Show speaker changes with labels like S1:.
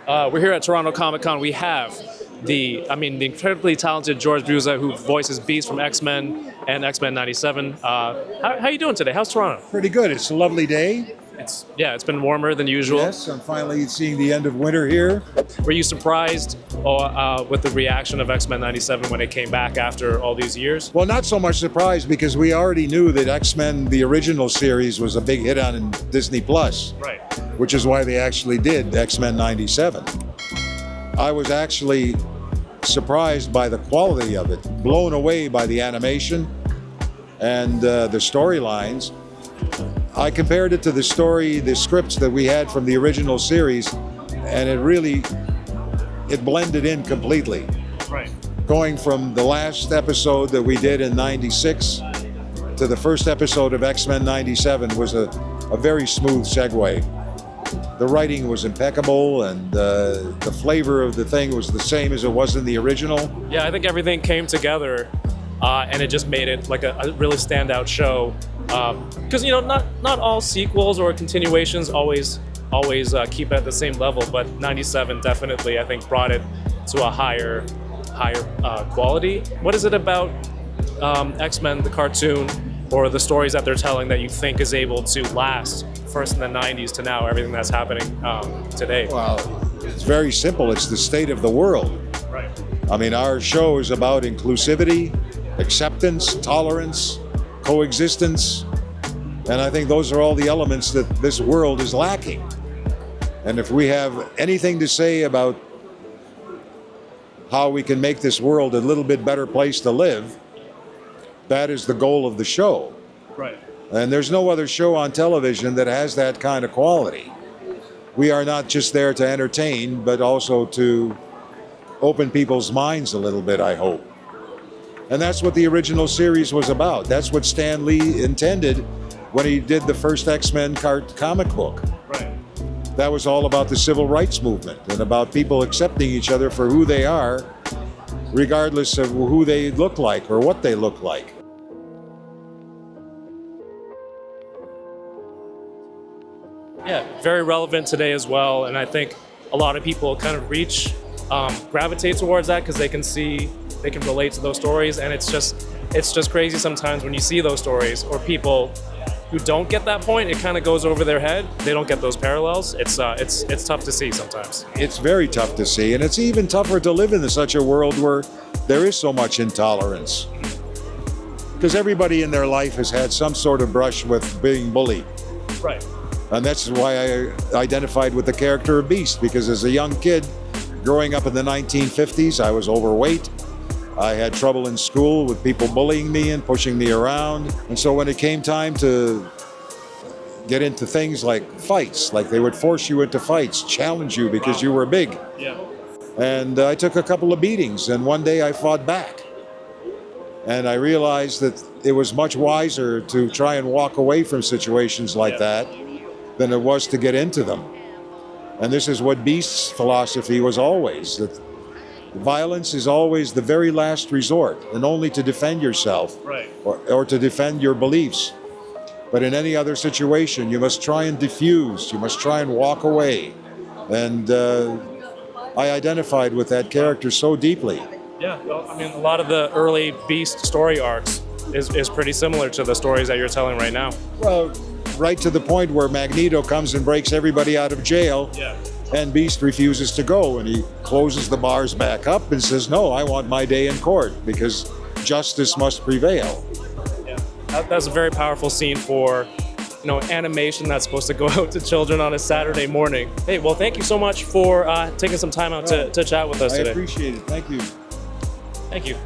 S1: We're here at Toronto Comicon. We have the incredibly talented George Buza, who voices Beast from X-Men and X-Men 97. How you doing today? How's Toronto?
S2: Pretty good. It's a lovely day.
S1: It's been warmer than usual.
S2: Yes, I'm finally seeing the end of winter here.
S1: Were you surprised with the reaction of X-Men 97 when it came back after all these years?
S2: Well, not so much surprised because we already knew that X-Men, the original series, was a big hit on Disney Plus.
S1: Right.
S2: Which is why they actually did X-Men 97. I was actually surprised by the quality of it, blown away by the animation and the storylines. I compared it to the scripts that we had from the original series, and it blended in completely.
S1: Right.
S2: Going from the last episode that we did in 96 to the first episode of X-Men 97 was a very smooth segue. The writing was impeccable, and the flavor of the thing was the same as it was in the original.
S1: Yeah, I think everything came together, and it just made it like a really standout show. Because not all sequels or continuations always keep it at the same level, but 97 definitely, I think, brought it to a higher quality. What is it about X-Men, the cartoon, or the stories that they're telling that you think is able to last first in the 90s to now, everything that's happening today?
S2: Well, it's very simple. It's the state of the world.
S1: Right.
S2: I mean, our show is about inclusivity, acceptance, tolerance, coexistence, and I think those are all the elements that this world is lacking. And if we have anything to say about how we can make this world a little bit better place to live, that is the goal of the show.
S1: Right.
S2: And there's no other show on television that has that kind of quality. We are not just there to entertain, but also to open people's minds a little bit, I hope. And that's what the original series was about. That's what Stan Lee intended when he did the first X-Men comic book.
S1: Right.
S2: That was all about the civil rights movement and about people accepting each other for who they are, regardless of who they look like or what they look like.
S1: Yeah, very relevant today as well, and I think a lot of people kind of gravitate towards that because they can relate to those stories, and it's just crazy sometimes when you see those stories or people who don't get that point. It kind of goes over their head. They don't get those parallels. It's tough to see sometimes.
S2: It's very tough to see, and it's even tougher to live in such a world where there is so much intolerance. Because everybody in their life has had some sort of brush with being bullied.
S1: Right.
S2: And that's why I identified with the character of Beast, because as a young kid, growing up in the 1950s, I was overweight. I had trouble in school with people bullying me and pushing me around. And so when it came time to get into things like fights, like they would force you into fights, challenge you because you were big.
S1: Yeah.
S2: And I took a couple of beatings, and one day I fought back. And I realized that it was much wiser to try and walk away from situations like that than it was to get into them. And this is what Beast's philosophy was always, that violence is always the very last resort, and only to defend yourself.
S1: Right.
S2: or to defend your beliefs. But in any other situation, you must try and diffuse, you must try and walk away. And I identified with that character so deeply.
S1: Yeah, well, I mean, a lot of the early Beast story arcs is pretty similar to the stories that you're telling right now.
S2: Well, right to the point where Magneto comes and breaks everybody out of jail.
S1: Yeah.
S2: And Beast refuses to go, and he closes the bars back up and says, no, I want my day in court because justice must prevail.
S1: Yeah, that's a very powerful scene for animation that's supposed to go out to children on a Saturday morning. Hey, well, thank you so much for taking some time out to chat with us today.
S2: I appreciate it. Thank you.
S1: Thank you.